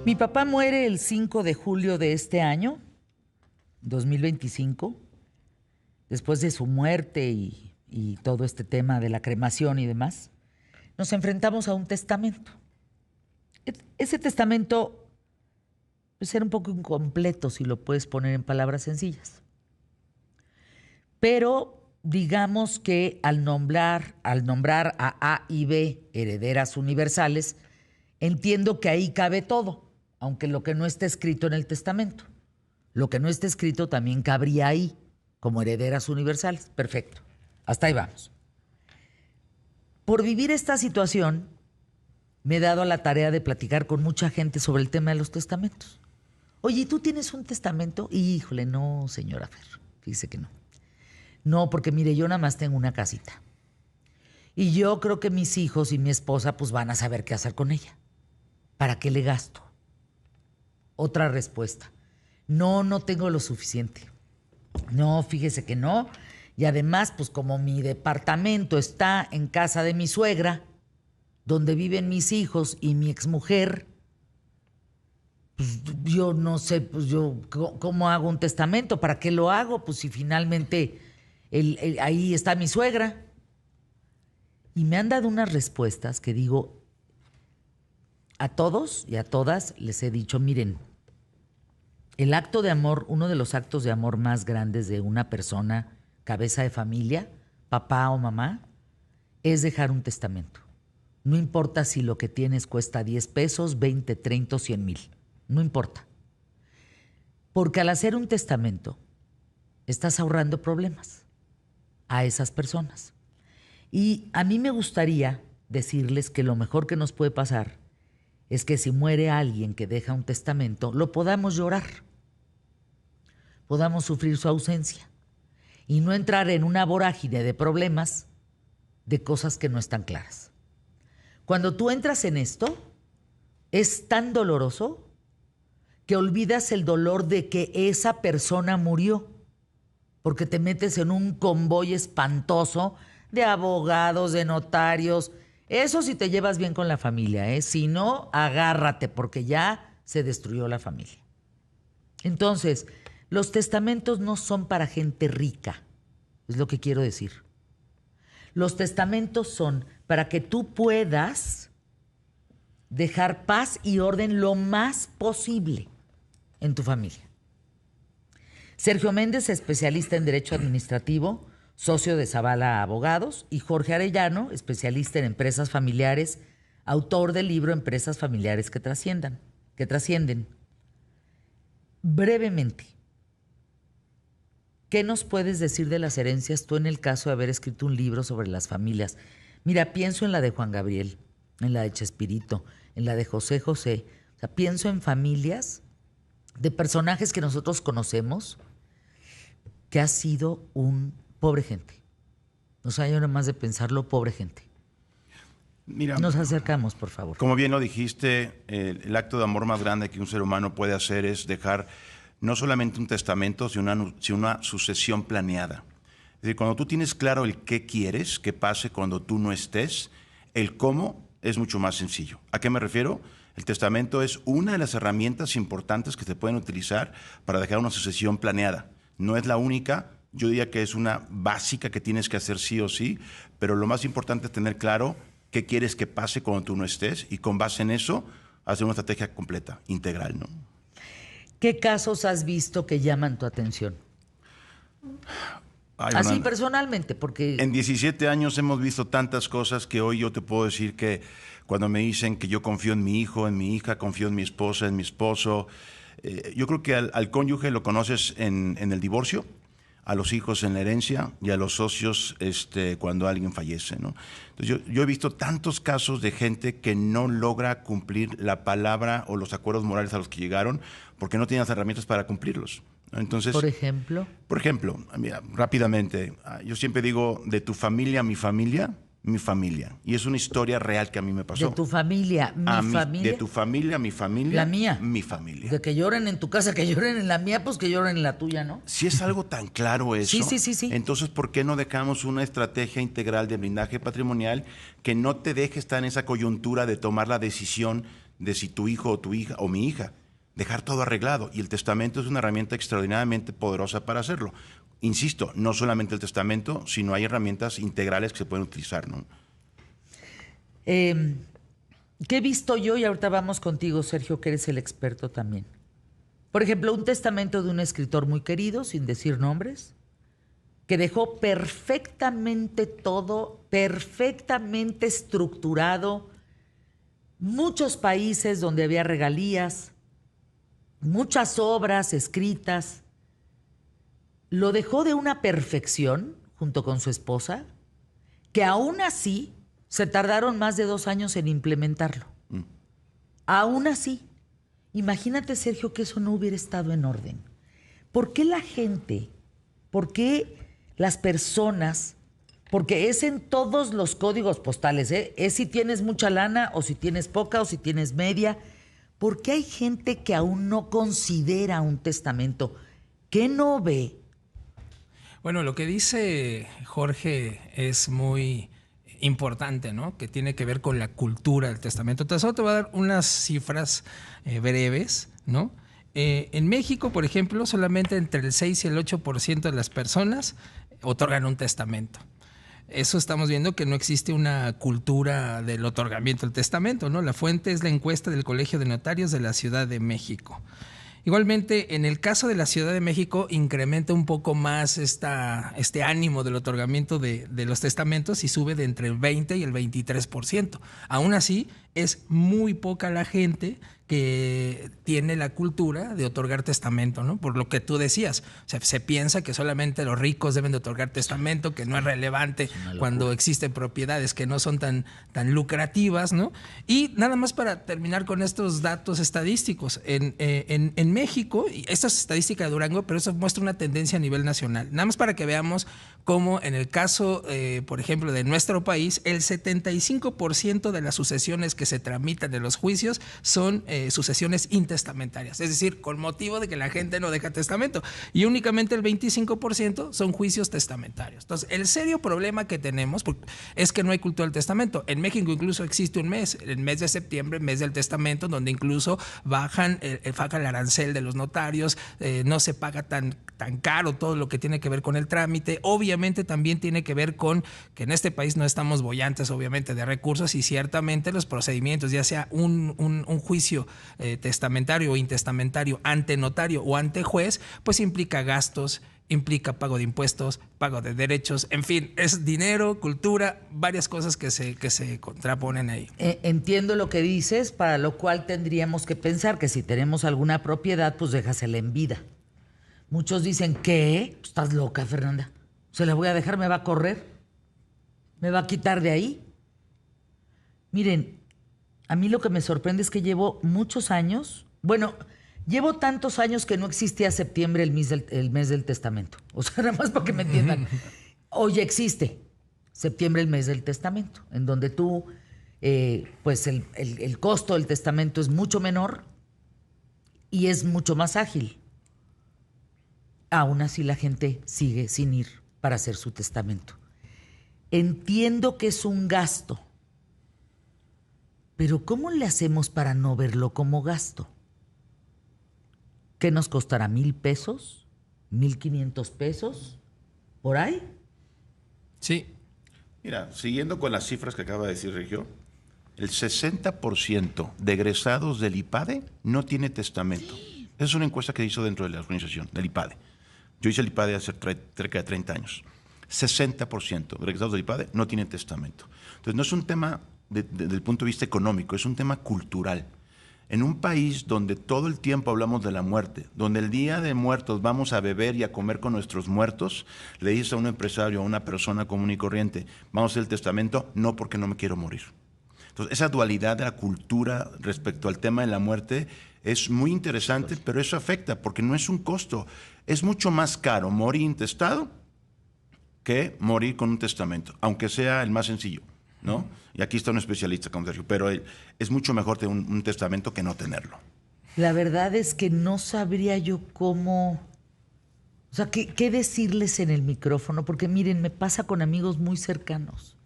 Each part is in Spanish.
Mi papá muere el 5 de julio de este año, 2025, después de su muerte y todo este tema de la cremación y demás. Nos enfrentamos a un testamento. Ese testamento pues, era un poco incompleto, si lo puedes poner en palabras sencillas. Pero digamos que al nombrar a A y B herederas universales, entiendo que ahí cabe todo, aunque lo que no está escrito en el testamento. Lo que no está escrito también cabría ahí, como herederas universales. Perfecto. Hasta ahí vamos. Por vivir esta situación, me he dado a la tarea de platicar con mucha gente sobre el tema de los testamentos. Oye, ¿tú tienes un testamento? Híjole, no, señora Fer, dice que no. No, porque mire, yo nada más tengo una casita. Y yo creo que mis hijos y mi esposa pues van a saber qué hacer con ella. ¿Para qué le gasto? Otra respuesta. No tengo lo suficiente. No, fíjese que no. Y además, pues como mi departamento está en casa de mi suegra, donde viven mis hijos y mi exmujer, pues yo no sé, pues yo, ¿cómo hago un testamento? ¿Para qué lo hago? Pues si finalmente ahí está mi suegra. Y me han dado unas respuestas que digo, a todos y a todas les he dicho, miren, el acto de amor, uno de los actos de amor más grandes de una persona, cabeza de familia, papá o mamá, es dejar un testamento. No importa si lo que tienes cuesta 10 pesos, 20, 30 o 100 mil. No importa. Porque al hacer un testamento, estás ahorrando problemas a esas personas. Y a mí me gustaría decirles que lo mejor que nos puede pasar es que si muere alguien que deja un testamento, lo podamos llorar, podamos sufrir su ausencia y no entrar en una vorágine de problemas de cosas que no están claras. Cuando tú entras en esto, es tan doloroso que olvidas el dolor de que esa persona murió, porque te metes en un convoy espantoso de abogados, de notarios. Eso si te llevas bien con la familia, ¿eh? Si no, agárrate, porque ya se destruyó la familia. Entonces, los testamentos no son para gente rica, es lo que quiero decir. Los testamentos son para que tú puedas dejar paz y orden lo más posible en tu familia. Sergio Méndez, especialista en Derecho Administrativo, socio de Zavala Abogados, y Jorge Arellano, especialista en empresas familiares, autor del libro Empresas Familiares que Trascienden. Brevemente, ¿qué nos puedes decir de las herencias tú en el caso de haber escrito un libro sobre las familias? Mira, pienso en la de Juan Gabriel, en la de Chespirito, en la de José José. O sea, pienso en familias de personajes que nosotros conocemos que ha sido un pobre gente. O sea, yo nada más de pensarlo, pobre gente. Mira, nos acercamos, por favor. Como bien lo dijiste, el acto de amor más grande que un ser humano puede hacer es dejar no solamente un testamento, sino una sucesión planeada. Es decir, cuando tú tienes claro el qué quieres que pase cuando tú no estés, el cómo es mucho más sencillo. ¿A qué me refiero? El testamento es una de las herramientas importantes que se pueden utilizar para dejar una sucesión planeada. No es la única, yo diría que es una básica que tienes que hacer sí o sí, pero lo más importante es tener claro qué quieres que pase cuando tú no estés y con base en eso hacer una estrategia completa, integral, ¿no? ¿Qué casos has visto que llaman tu atención? Ay, así Fernanda, personalmente, porque... En 17 años hemos visto tantas cosas que hoy yo te puedo decir que cuando me dicen que yo confío en mi hijo, en mi hija, confío en mi esposa, en mi esposo, yo creo que al cónyuge lo conoces en el divorcio, a los hijos en la herencia y a los socios cuando alguien fallece, ¿no? Entonces yo he visto tantos casos de gente que no logra cumplir la palabra o los acuerdos morales a los que llegaron porque no tienen las herramientas para cumplirlos, ¿no? Entonces, Por ejemplo, mira, rápidamente, yo siempre digo, de tu familia a mi familia, mi familia. Y es una historia real que a mí me pasó. de tu familia, familia. De tu familia, mi familia. La mía. Mi familia. De que lloren en tu casa, que lloren en la mía, pues que lloren en la tuya, ¿no? Si es algo tan claro eso, sí. entonces ¿por qué no dejamos una estrategia integral de blindaje patrimonial que no te deje estar en esa coyuntura de tomar la decisión de si tu hijo o tu hija o mi hija, dejar todo arreglado. Y el testamento es una herramienta extraordinariamente poderosa para hacerlo. Insisto, no solamente el testamento, sino hay herramientas integrales que se pueden utilizar, ¿no? ¿Qué he visto yo? Y ahorita vamos contigo, Sergio, que eres el experto también. Por ejemplo, un testamento de un escritor muy querido, sin decir nombres, que dejó perfectamente todo, perfectamente estructurado, muchos países donde había regalías, muchas obras escritas. Lo dejó de una perfección, junto con su esposa, que aún así se tardaron más de 2 años en implementarlo. Aún así. Imagínate, Sergio, que eso no hubiera estado en orden. ¿Por qué la gente, por qué las personas, porque es en todos los códigos postales, es si tienes mucha lana o si tienes poca o si tienes media, ¿por qué hay gente que aún no considera un testamento? ¿Qué no ve? Bueno, lo que dice Jorge es muy importante, ¿no? Que tiene que ver con la cultura del testamento. Entonces, solo te voy a dar unas cifras breves, ¿no? En México, por ejemplo, solamente entre el 6 y el 8% de las personas otorgan un testamento. Eso estamos viendo que no existe una cultura del otorgamiento del testamento, ¿no? La fuente es la encuesta del Colegio de Notarios de la Ciudad de México. Igualmente, en el caso de la Ciudad de México, incrementa un poco más este ánimo del otorgamiento de los testamentos y sube de entre el 20 y el 23%. Aún así, es muy poca la gente que tiene la cultura de otorgar testamento, ¿no? Por lo que tú decías, o sea, se piensa que solamente los ricos deben de otorgar testamento, que no es relevante cuando existen propiedades que no son tan lucrativas, ¿no? Y nada más para terminar con estos datos estadísticos, en México, y esta es estadística de Durango, pero eso muestra una tendencia a nivel nacional, nada más para que veamos cómo en el caso, por ejemplo, de nuestro país, el 75% de las sucesiones que se tramitan en los juicios son sucesiones intestamentarias, es decir, con motivo de que la gente no deja testamento, y únicamente el 25% son juicios testamentarios. Entonces, el serio problema que tenemos es que no hay cultura del testamento. En México incluso existe un mes, el mes de septiembre, mes del testamento, donde incluso bajan el arancel de los notarios, no se paga tan caro todo lo que tiene que ver con el trámite. Obviamente también tiene que ver con que en este país no estamos bollantes, obviamente, de recursos, y ciertamente los procedimientos, ya sea un juicio testamentario o intestamentario ante notario o ante juez, pues implica gastos, implica pago de impuestos, pago de derechos, en fin, es dinero, cultura, varias cosas que se contraponen ahí. Entiendo lo que dices, para lo cual tendríamos que pensar que si tenemos alguna propiedad, pues déjasela en vida. Muchos dicen, ¿qué? ¿Estás loca, Fernanda? ¿Se la voy a dejar? ¿Me va a correr? ¿Me va a quitar de ahí? Miren, a mí lo que me sorprende es que llevo muchos años, bueno, llevo tantos años que no existía septiembre el mes del testamento. O sea, nada más para que me entiendan. Hoy existe septiembre el mes del testamento, en donde tú, pues el costo del testamento es mucho menor y es mucho más ágil. Aún así la gente sigue sin ir para hacer su testamento. Entiendo que es un gasto, pero ¿cómo le hacemos para no verlo como gasto? ¿Qué nos costará? ¿1,000 pesos? ¿1,500 pesos? ¿Por ahí? Sí. Mira, siguiendo con las cifras que acaba de decir Regio, el 60% de egresados del IPADE no tiene testamento. Esa es una encuesta que hizo dentro de la organización, del IPADE. Yo hice el IPADE hace cerca de 30 años. 60% de egresados del IPADE no tienen testamento. Entonces, no es un tema desde el punto de vista económico, es un tema cultural. En un país donde todo el tiempo hablamos de la muerte, donde el día de muertos vamos a beber y a comer con nuestros muertos, le dices a un empresario, a una persona común y corriente, vamos a hacer el testamento, no, porque no me quiero morir. Entonces, esa dualidad de la cultura respecto al tema de la muerte es muy interesante, pero eso afecta porque no es un costo. Es mucho más caro morir intestado que morir con un testamento, aunque sea el más sencillo, ¿no? Y aquí está un especialista, como Sergio, pero es mucho mejor tener un testamento que no tenerlo. La verdad es que no sabría yo cómo, o sea, qué decirles en el micrófono, porque miren, me pasa con amigos muy cercanos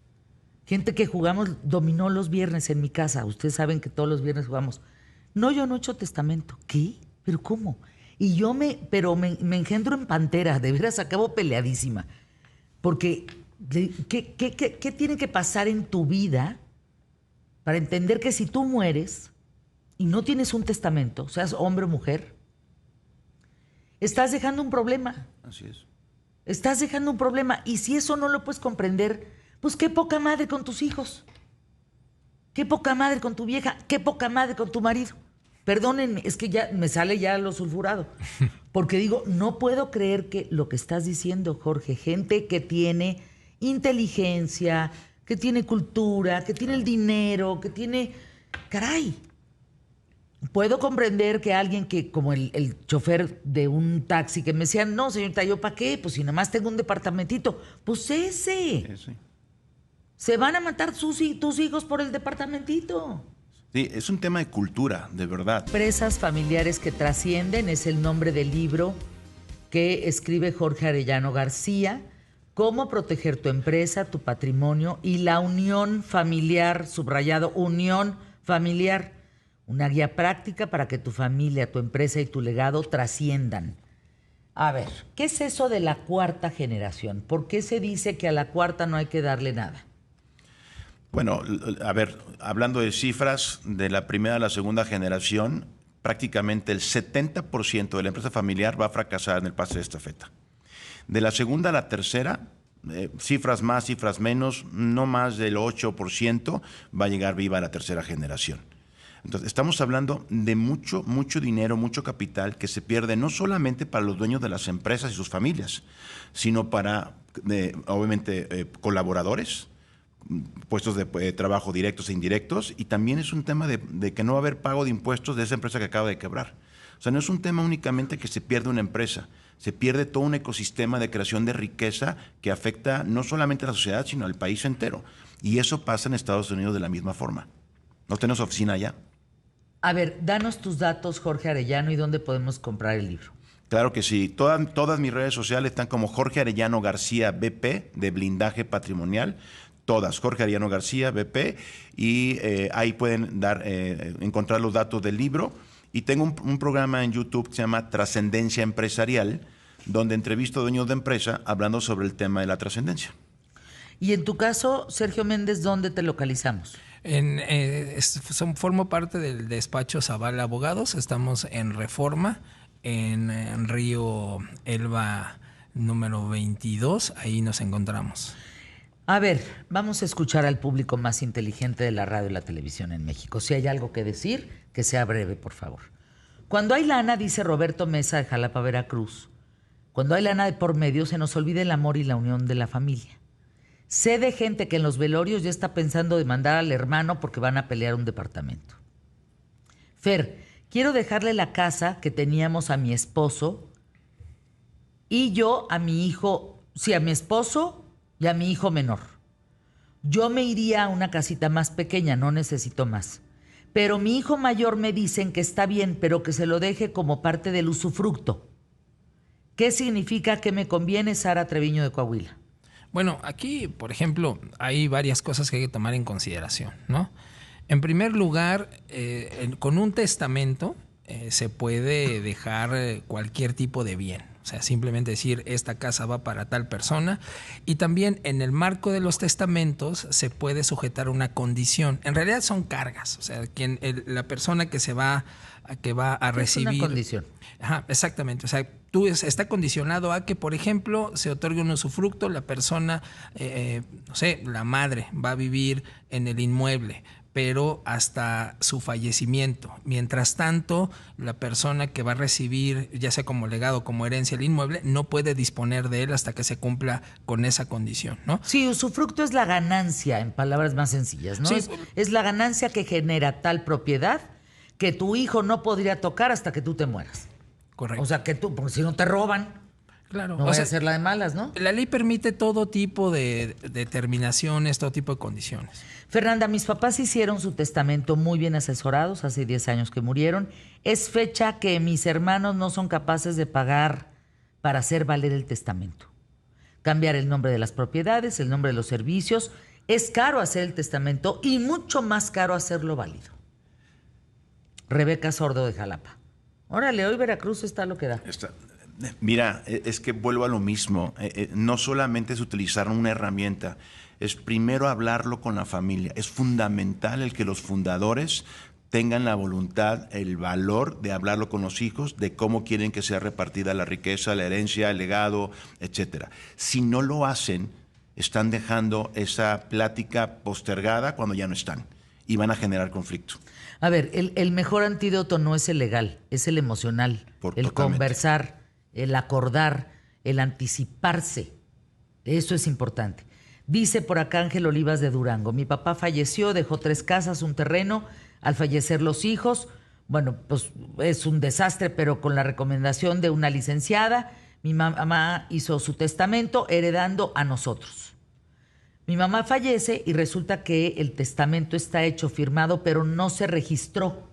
Gente que jugamos dominó los viernes en mi casa. Ustedes saben que todos los viernes jugamos. No, yo no he hecho testamento. ¿Qué? ¿Pero cómo? Y yo me engendro en pantera. De veras, acabo peleadísima. Porque, ¿qué tiene que pasar en tu vida para entender que si tú mueres y no tienes un testamento, seas hombre o mujer, estás dejando un problema? Así es. Estás dejando un problema. Y si eso no lo puedes comprender, pues qué poca madre con tus hijos. Qué poca madre con tu vieja. Qué poca madre con tu marido. Perdónenme, es que ya me sale ya lo sulfurado. Porque digo, no puedo creer que lo que estás diciendo, Jorge, gente que tiene inteligencia, que tiene cultura, que tiene el dinero, que tiene... Caray. Puedo comprender que alguien que, como el chofer de un taxi, que me decía, no, señorita, ¿yo para qué? Pues si nada más tengo un departamentito. Pues ese. Se van a matar tus hijos por el departamentito. Sí, es un tema de cultura, de verdad. Empresas familiares que trascienden es el nombre del libro que escribe Jorge Arellano García. Cómo proteger tu empresa, tu patrimonio y la unión familiar, subrayado, unión familiar. Una guía práctica para que tu familia, tu empresa y tu legado trasciendan. A ver, ¿qué es eso de la cuarta generación? ¿Por qué se dice que a la cuarta no hay que darle nada? Bueno, a ver, hablando de cifras, de la primera a la segunda generación, prácticamente el 70% de la empresa familiar va a fracasar en el pase de estafeta. De la segunda a la tercera, cifras más, cifras menos, no más del 8% va a llegar viva a la tercera generación. Entonces, estamos hablando de mucho dinero, mucho capital que se pierde no solamente para los dueños de las empresas y sus familias, sino para, obviamente, colaboradores, puestos de trabajo directos e indirectos, y también es un tema de que no va a haber pago de impuestos de esa empresa que acaba de quebrar. O sea, no es un tema únicamente que se pierde una empresa, se pierde todo un ecosistema de creación de riqueza que afecta no solamente a la sociedad, sino al país entero. Y eso pasa en Estados Unidos de la misma forma. ¿No tenemos oficina allá? A ver, danos tus datos, Jorge Arellano, y dónde podemos comprar el libro. Claro que sí. Todas mis redes sociales están como Jorge Arellano García BP, de blindaje patrimonial. Todas, Jorge Arellano García BP. Y ahí pueden encontrar los datos del libro. Y tengo un programa en YouTube que se llama Trascendencia Empresarial, donde entrevisto a dueños de empresa hablando sobre el tema de la trascendencia. Y en tu caso, Sergio Méndez, ¿dónde te localizamos? Formo parte del despacho Zavala Abogados. Estamos en Reforma, en Río Elba número 22. Ahí nos encontramos. A ver, vamos a escuchar al público más inteligente de la radio y la televisión en México. Si hay algo que decir, que sea breve, por favor. Cuando hay lana, dice Roberto Mesa de Jalapa, Veracruz, cuando hay lana de por medio, se nos olvida el amor y la unión de la familia. Sé de gente que en los velorios ya está pensando demandar al hermano porque van a pelear un departamento. Fer, quiero dejarle la casa que teníamos a mi esposo y yo a mi hijo, sí, a mi esposo y a mi hijo menor. Yo me iría a una casita más pequeña, no necesito más. Pero mi hijo mayor me dicen que está bien, pero que se lo deje como parte del usufructo. ¿Qué significa que me conviene, Sara Treviño de Coahuila? Bueno, aquí, por ejemplo, hay varias cosas que hay que tomar en consideración, ¿no? En primer lugar, con un testamento se puede dejar cualquier tipo de bien. O sea, simplemente decir, esta casa va para tal persona. Y también en el marco de los testamentos se puede sujetar una condición. En realidad son cargas. O sea, la persona que va a recibir... Es una condición. Ajá, exactamente. O sea, está condicionado a que, por ejemplo, se otorgue un usufructo, la persona, no sé, la madre va a vivir en el inmueble, pero hasta su fallecimiento. Mientras tanto, la persona que va a recibir, ya sea como legado o como herencia el inmueble, no puede disponer de él hasta que se cumpla con esa condición, ¿no? Sí, usufructo es la ganancia, en palabras más sencillas, ¿no? Sí. Es la ganancia que genera tal propiedad que tu hijo no podría tocar hasta que tú te mueras. Correcto. O sea, que tú, porque si no te roban, claro. no vaya a ser la de malas, ¿no? La ley permite todo tipo de determinaciones, todo tipo de condiciones. Fernanda, mis papás hicieron su testamento muy bien asesorados, hace 10 años que murieron. Es fecha que mis hermanos no son capaces de pagar para hacer valer el testamento. Cambiar el nombre de las propiedades, el nombre de los servicios Es caro hacer el testamento y mucho más caro hacerlo válido. Rebeca Sordo de Jalapa. Órale, hoy Veracruz está lo que da. Mira, es que vuelvo a lo mismo. No solamente es utilizar una herramienta, es primero hablarlo con la familia. Es fundamental el que los fundadores tengan la voluntad, el valor de hablarlo con los hijos, de cómo quieren que sea repartida la riqueza, la herencia, el legado, etcétera. Si no lo hacen, están dejando esa plática postergada cuando ya no están y van a generar conflicto. A ver, el mejor antídoto no es el legal, es el emocional, el conversar, el acordar, el anticiparse. Eso es importante. Dice por acá Ángel Olivas de Durango, mi papá falleció, dejó 3 casas, un terreno, al fallecer los hijos, bueno, pues es un desastre, pero con la recomendación de una licenciada, mi mamá hizo su testamento heredando a nosotros. Mi mamá fallece y resulta que el testamento está hecho, firmado, pero no se registró.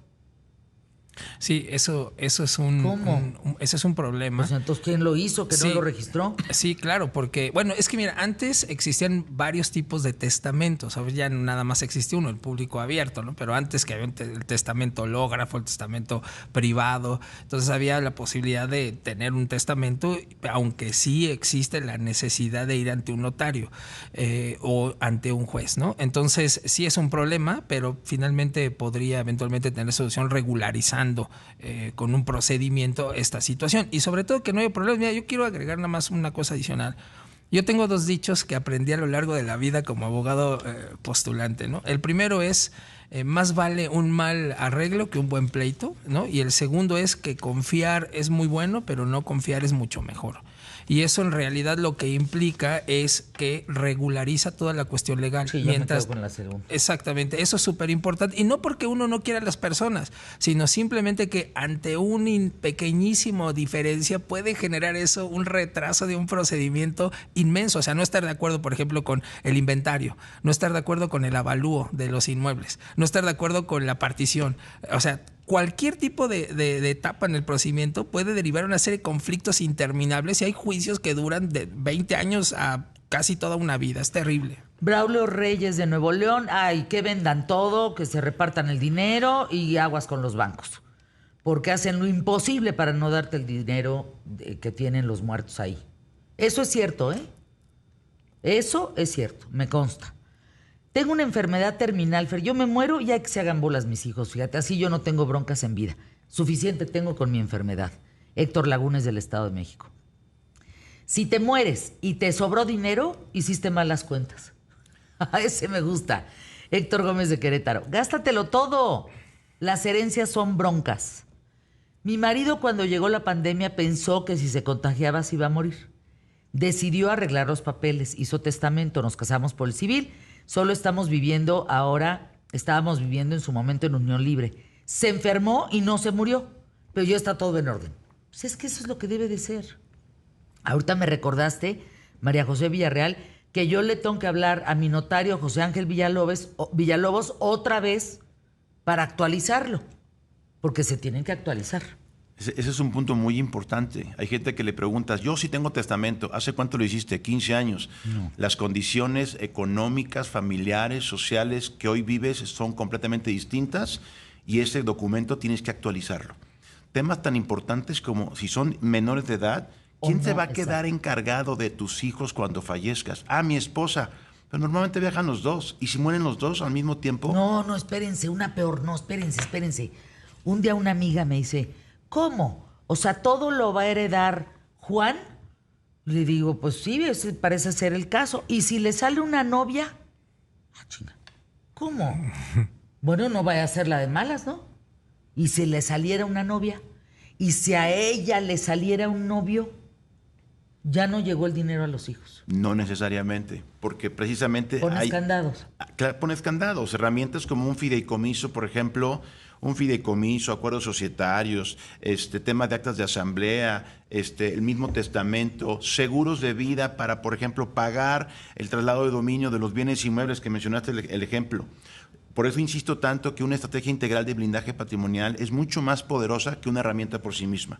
Sí, eso es un ese es un problema. Pues entonces, ¿quién lo hizo? ¿Que sí, no lo registró? Sí, claro, porque, bueno, es que mira, antes existían varios tipos de testamentos, ahora ya nada más existe uno, el público abierto, ¿no? Pero antes que había el testamento hológrafo, el testamento privado, entonces había la posibilidad de tener un testamento, aunque sí existe la necesidad de ir ante un notario o ante un juez, ¿no? Entonces, sí es un problema, pero finalmente podría eventualmente tener solución regularizando con un procedimiento esta situación. Y sobre todo que no haya problemas. Mira, yo quiero agregar nada más una cosa adicional. Yo tengo 2 dichos que aprendí a lo largo de la vida como abogado postulante, ¿no? El primero es, más vale un mal arreglo que un buen pleito, ¿no? Y el segundo es que confiar es muy bueno, pero no confiar es mucho mejor. Y eso en realidad lo que implica es que regulariza toda la cuestión legal. Sí, mientras, yo me quedo con la segunda. Exactamente, eso es súper importante. Y no porque uno no quiera a las personas, sino simplemente que ante un pequeñísimo diferencia puede generar eso un retraso de un procedimiento inmenso. O sea, no estar de acuerdo, por ejemplo, con el inventario, no estar de acuerdo con el avalúo de los inmuebles, no estar de acuerdo con la partición. O sea, cualquier tipo de etapa en el procedimiento puede derivar una serie de conflictos interminables y hay juicios que duran de 20 años a casi toda una vida. Es terrible. Braulio Reyes de Nuevo León, ay, que vendan todo, que se repartan el dinero y aguas con los bancos. Porque hacen lo imposible para no darte el dinero que tienen los muertos ahí. Eso es cierto, ¿eh? Eso es cierto, me consta. Tengo una enfermedad terminal, Fer. Yo me muero y hay que se hagan bolas mis hijos. Fíjate, así yo no tengo broncas en vida. Suficiente tengo con mi enfermedad. Héctor Lagunes del Estado de México. Si te mueres y te sobró dinero, hiciste malas cuentas. Ese me gusta. Héctor Gómez de Querétaro. Gástatelo todo. Las herencias son broncas. Mi marido cuando llegó la pandemia pensó que si se contagiaba se iba a morir. Decidió arreglar los papeles, hizo testamento, nos casamos por el civil. Solo estábamos viviendo en su momento en unión libre. Se enfermó y no se murió, pero ya está todo en orden. Pues es que eso es lo que debe de ser. Ahorita me recordaste, María José Villarreal, que yo le tengo que hablar a mi notario José Ángel Villalobos otra vez para actualizarlo, porque se tienen que actualizar. Ese es un punto muy importante. Hay gente que le preguntas, yo sí tengo testamento, ¿hace cuánto lo hiciste? 15 años. No. Las condiciones económicas, familiares, sociales que hoy vives son completamente distintas y ese documento tienes que actualizarlo. Temas tan importantes como si son menores de edad, ¿quién te va a quedar encargado de tus hijos cuando fallezcas? Ah, mi esposa. Pero normalmente viajan los dos. ¿Y si mueren los dos al mismo tiempo? No, espérense, una peor. No, espérense. Un día una amiga me dice, ¿cómo? O sea, ¿todo lo va a heredar Juan? Le digo, pues sí, ese parece ser el caso. ¿Y si le sale una novia? Ah, chinga. ¿Cómo? Bueno, no vaya a ser la de malas, ¿no? ¿Y si le saliera una novia? ¿Y si a ella le saliera un novio? Ya no llegó el dinero a los hijos. No necesariamente, porque precisamente pones candados. Claro, pones candados, herramientas como un fideicomiso, por ejemplo, un fideicomiso, acuerdos societarios, tema de actas de asamblea, el mismo testamento, seguros de vida para, por ejemplo, pagar el traslado de dominio de los bienes inmuebles que mencionaste el ejemplo. Por eso insisto tanto que una estrategia integral de blindaje patrimonial es mucho más poderosa que una herramienta por sí misma.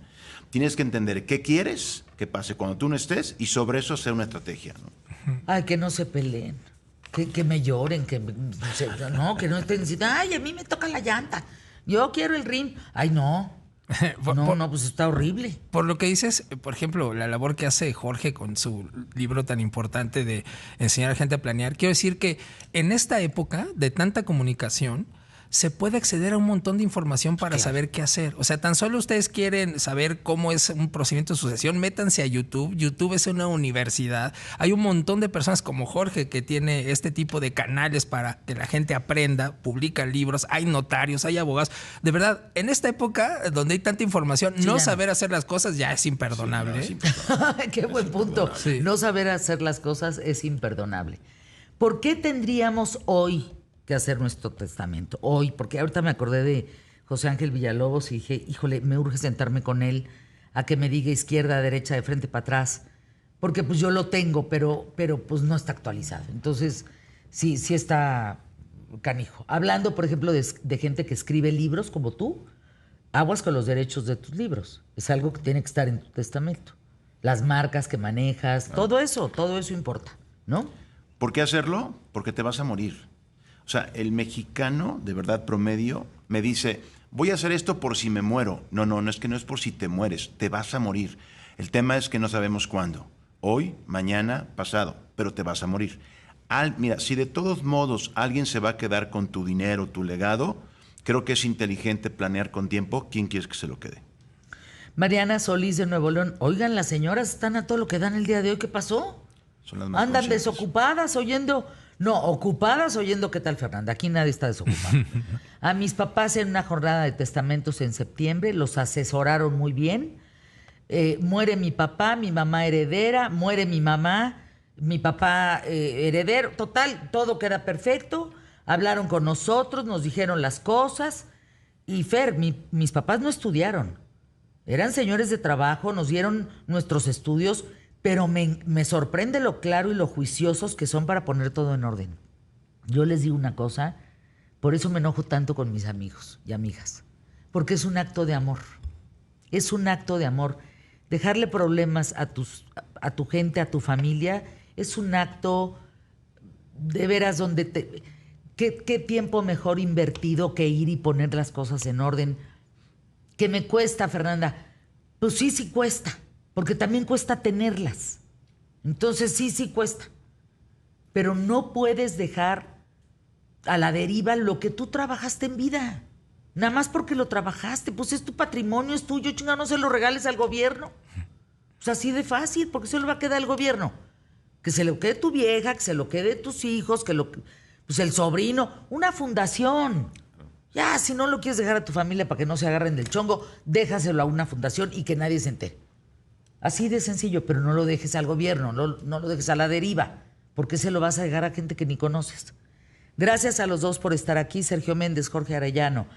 Tienes que entender qué quieres que pase cuando tú no estés y sobre eso hacer una estrategia, ¿no? Ay, que no se peleen. Que me lloren, no, que no estén diciendo, ay, a mí me toca la llanta, yo quiero el rim. Ay, no. No, pues está horrible. Por lo que dices, por ejemplo, la labor que hace Jorge con su libro tan importante de enseñar a la gente a planear, quiero decir que en esta época de tanta comunicación se puede acceder a un montón de información para saber qué hacer. O sea, tan solo ustedes quieren saber cómo es un procedimiento de sucesión, métanse a YouTube. YouTube es una universidad. Hay un montón de personas como Jorge que tiene este tipo de canales para que la gente aprenda, publican libros, hay notarios, hay abogados. De verdad, en esta época donde hay tanta información, no saber hacer las cosas ya es imperdonable. Sí, no, es imperdonable. Qué buen punto. Sí. No saber hacer las cosas es imperdonable. ¿Por qué tendríamos hoy que hacer nuestro testamento? Hoy, porque ahorita me acordé de José Ángel Villalobos y dije, híjole, me urge sentarme con él a que me diga izquierda, derecha, de frente para atrás, porque pues yo lo tengo, pero pues no está actualizado. Entonces, sí está canijo. Hablando, por ejemplo, de gente que escribe libros como tú, aguas con los derechos de tus libros. Es algo que tiene que estar en tu testamento. Las marcas que manejas, todo eso importa, ¿no? ¿Por qué hacerlo? Porque te vas a morir. O sea, el mexicano, de verdad promedio, me dice, voy a hacer esto por si me muero. No es que no es por si te mueres, te vas a morir. El tema es que no sabemos cuándo. Hoy, mañana, pasado, pero te vas a morir. Mira, si de todos modos alguien se va a quedar con tu dinero, tu legado, creo que es inteligente planear con tiempo quién quieres que se lo quede. Mariana Solís de Nuevo León. Oigan, las señoras están a todo lo que dan el día de hoy. ¿Qué pasó? Son las más Andan conscientes. desocupadas oyendo... No, ocupadas oyendo qué tal, Fernanda. Aquí nadie está desocupado. A mis papás en una jornada de testamentos en septiembre los asesoraron muy bien. Muere mi papá, mi mamá heredera, muere mi mamá, mi papá heredero. Total, todo queda perfecto. Hablaron con nosotros, nos dijeron las cosas. Y Fer, mis papás no estudiaron. Eran señores de trabajo, nos dieron nuestros estudios, pero me sorprende lo claro y lo juiciosos que son para poner todo en orden. Yo les digo una cosa, por eso me enojo tanto con mis amigos y amigas, porque es un acto de amor. Es un acto de amor. Dejarle problemas a tu gente, a tu familia, es un acto de veras donde ¿qué tiempo mejor invertido que ir y poner las cosas en orden? ¿Qué me cuesta, Fernanda? Pues sí cuesta. Porque también cuesta tenerlas. Entonces sí cuesta. Pero no puedes dejar a la deriva lo que tú trabajaste en vida. Nada más porque lo trabajaste. Pues es tu patrimonio, es tuyo. Chinga, no se lo regales al gobierno. Pues así de fácil. ¿Por qué se lo va a quedar al gobierno? Que se lo quede tu vieja, que se lo quede tus hijos, pues el sobrino. Una fundación. Ya, si no lo quieres dejar a tu familia para que no se agarren del chongo, déjaselo a una fundación y que nadie se entere. Así de sencillo, pero no lo dejes al gobierno, no lo dejes a la deriva, porque se lo vas a dejar a gente que ni conoces. Gracias a los dos por estar aquí, Sergio Méndez, Jorge Arellano.